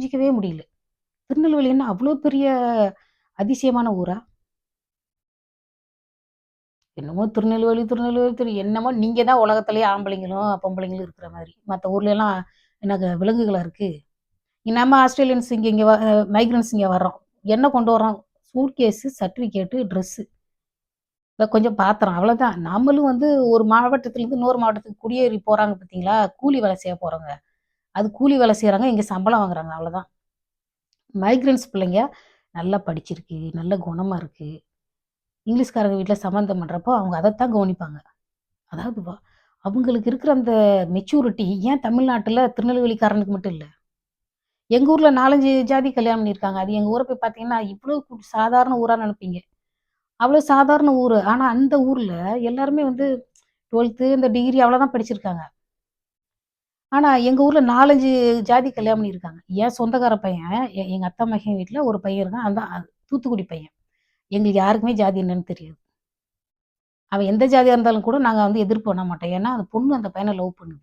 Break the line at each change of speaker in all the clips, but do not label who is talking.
புரிஞ்சிக்கவே முடியல. திருநெல்வேலி என்ன அவ்ளோ பெரிய அதிசயமான ஊரா? என்னமோ திருநெல்வேலி, திருநெல்வேலி என்னமோ நீங்க தான் உலகத்திலேயே ஆம்பளைங்களும், பொம்பளைங்களும் இருக்கிற மாரி. மத்த ஊர்லலாம் என்னங்க விலங்குகளா இருக்கு? நம்ம ஆஸ்திரேலியன்ஸ் இங்க இங்க மைக்ரன்ட்ஸ் இங்க வர்றோம். என்ன கொண்டு வர்றோம்? Suitcase, certificate, dress. கொஞ்சம் பாத்திரம் அவ்வளோதான். நம்மளும் வந்து ஒரு மாவட்டத்திலேருந்து இன்னொரு மாவட்டத்துக்கு குடியேறி போறாங்க பார்த்தீங்களா? கூலி வேலை செய்ய போறவங்க. அது கூலி வேலை செய்றாங்க, இங்க சம்பளம் வாங்குறாங்க அவ்வளோதான். மைக்ரன்ட்ஸ் பிள்ளைங்க நல்லா படிச்சிருக்கு, நல்ல குணமா இருக்கு. இங்கிலீஷ்காரங்க வீட்ல சம்மந்தம் பண்றப்போ அவங்க அதத்தான் கவனிப்பாங்க. அதாவது அவங்களுக்கு இருக்கிற அந்த மெச்சூரிட்டி ஏன் தமிழ்நாட்டுல திருநெல்வேலிக்காரனுக்கு மட்டும் இல்ல. எங்க ஊர்ல 4, 5 ஜாதி கல்யாணம் பண்ணியிருக்காங்க. அது எங்க ஊர போய் பார்த்தீங்கன்னா, இவ்ளோ சாதாரண ஊரா நெனைப்பீங்க. அவ்வளோ சாதாரண ஊரு. ஆனா அந்த ஊர்ல எல்லாருமே வந்து 12த் இந்த டிகிரி அவ்வளோதான் படிச்சிருக்காங்க. ஆனா எங்க ஊர்ல 4, 5 ஜாதி கல்யாணம் பண்ணியிருக்காங்க. என் சொந்தக்கார பையன், எங்க அத்தை மகன் வீட்ல ஒரு பையன் இருக்கான். அதான் தூத்துக்குடி பையன். எங்களுக்கு யாருக்குமே ஜாதி என்னன்னு தெரியாது. அவன் எந்த ஜாதியா இருந்தாலும் கூட நாங்க வந்து எதிர்ப்பு பண்ண மாட்டோம். ஏன்னா, அந்த பொண்ணு அந்த பையன லவ் பண்ணுது.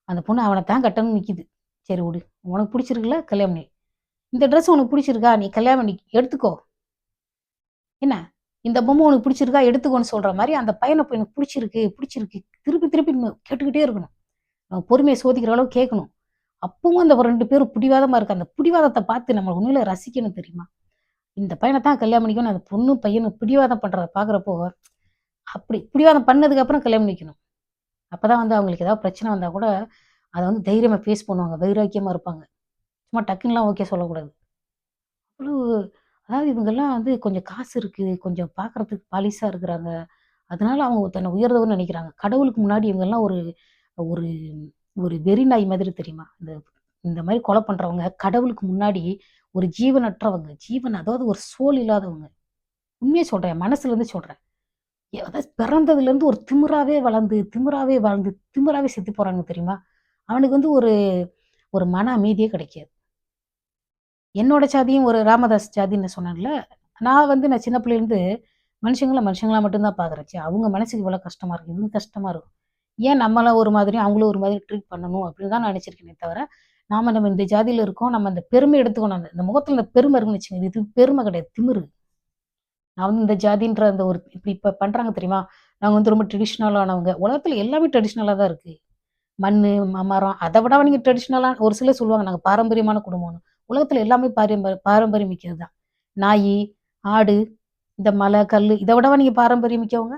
அந்த பொண்ணு அவன தான் கட்டணும்னு நிக்குது. சரி விடு. உனக்கு புடிச்சிருக்குல்ல கல்யாணம் பண்ணி. இந்த ட்ரெஸ் உனக்கு புடிச்சிருக்கா? நீ கல்யாணம் பண்ணி எடுத்துக்கோ. என்ன? இந்த பொம்மை உனக்கு பிடிச்சிருக்கா? எடுத்துக்கோன்னு சொல்ற மாரி, அந்த பையன போய் எனக்கு பிடிச்சிருக்கு, பிடிச்சிருக்கு. திருப்பி திருப்பி கேட்டுக்கிட்டே இருக்கணும். நம்ம பொறுமைய சோதிக்கிற அளவுக்கு கேட்கணும். அப்பவும் அந்த 2 பேரும் பிடிவாதமா இருக்கு. அந்த பிடிவாதத்த பார்த்து நம்ம உண்மையில ரசிக்கணும் தெரியுமா? இந்த பையன தான் கல்யாணம் பண்ணிக்கணும்னு அந்த பொண்ணும், பையனும் பிடிவாதம் பண்றத பார்க்குறப்போ, அப்படி பிடிவாதம் பண்ணதுக்கு அப்புறம் கல்யாணம் பண்ணிக்கணும். அப்பதான் வந்து அவங்களுக்கு ஏதாவது பிரச்சனை வந்தா கூட, அத வந்து தைரியமா ஃபேஸ் பண்ணுவாங்க. வைராக்கியமா இருப்பாங்க. சும்மா டக்குன்னுலாம் ஓகே சொல்லக்கூடாது. அவ்வளோ அதாவது இவங்கலாம் வந்து கொஞ்சம் காசு இருக்கு, கொஞ்சம் பார்க்கறதுக்கு பாலிஷா இருக்கிறாங்க. அதனால அவங்க தன்னை உயர்ந்தவர்ன்னு நெனைக்கிறாங்க. கடவுளுக்கு முன்னாடி இவங்கலாம் ஒரு ஒரு ஒரு வெறி நாய் மாதிரி தெரியுமா? இந்த இந்த மாரி கொலை பண்றவங்க கடவுளுக்கு முன்னாடி ஒரு ஜீவனற்றவங்க. அதாவது ஒரு சோல் இல்லாதவங்க. உண்மைய சொல்றேன். மனசுலருந்து சொல்றேன். அதாவது பிறந்ததுலேருந்து ஒரு திமிராவே வளர்ந்து, திமிராவே வாழ்ந்து, திமிராவே செத்து போறாங்க தெரியுமா? அவனுக்கு வந்து ஒரு ஒரு மன அமைதியே கிடைக்காது. என்னோட சாதியும் ஒரு ராமதாஸ் ஜாதின்னு சொன்னேன்ல. நான் சின்ன பிள்ளையிலேருந்து மனுஷங்கள மனுஷங்களா மட்டும் தான் பார்க்குறேன். அவங்க மனசுக்கு இவ்வளோ கஷ்டமா இருக்கு. இவங்க கஷ்டமா இருக்கும். ஏன் நம்மள ஒரு மாதிரியும், அவங்களும் ஒரு மாதிரி ட்ரீட் பண்ணணும் அப்படின்னு தான் நினைச்சிருக்கேனே தவிர, நம்ம இந்த ஜாதியில இருக்கோம். நம்ம அந்த பெருமை எடுத்துக்கணும். இந்த முகத்துல இந்த பெருமை இருக்குன்னு வச்சுக்கோங்க. இது பெருமை கிடையாது. திமிரு. நான் வந்து இந்த ஜாதின்ற அந்த ஒரு இப்படி இப்ப பண்றாங்க தெரியுமா? நாங்க வந்து ரொம்ப ட்ரெடிஷனலானவங்க. உலகத்துல எல்லாமே ட்ரெடிஷனலா தான் இருக்கு. மண்ணு, மரம் அத விட நீங்க ட்ரெடிஷனலா ஒரு சிலர் சொல்லுவாங்க, நாங்க பாரம்பரியமான குடும்பம்னு. உலகத்துல எல்லாமே பாரம்பரியம் மிக்கது தான். நாயி, ஆடு, இந்த மலை, கல்லு இத விடவா நீங்க பாரம்பரியம் மிக்கவங்க?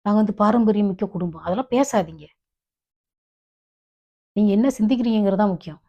நாங்க வந்து பாரம்பரியம் மிக்க குடும்பம். அதெல்லாம் பேசாதீங்க. நீங்க என்ன சிந்திக்கிறீங்கங்கிறது தான் முக்கியம்.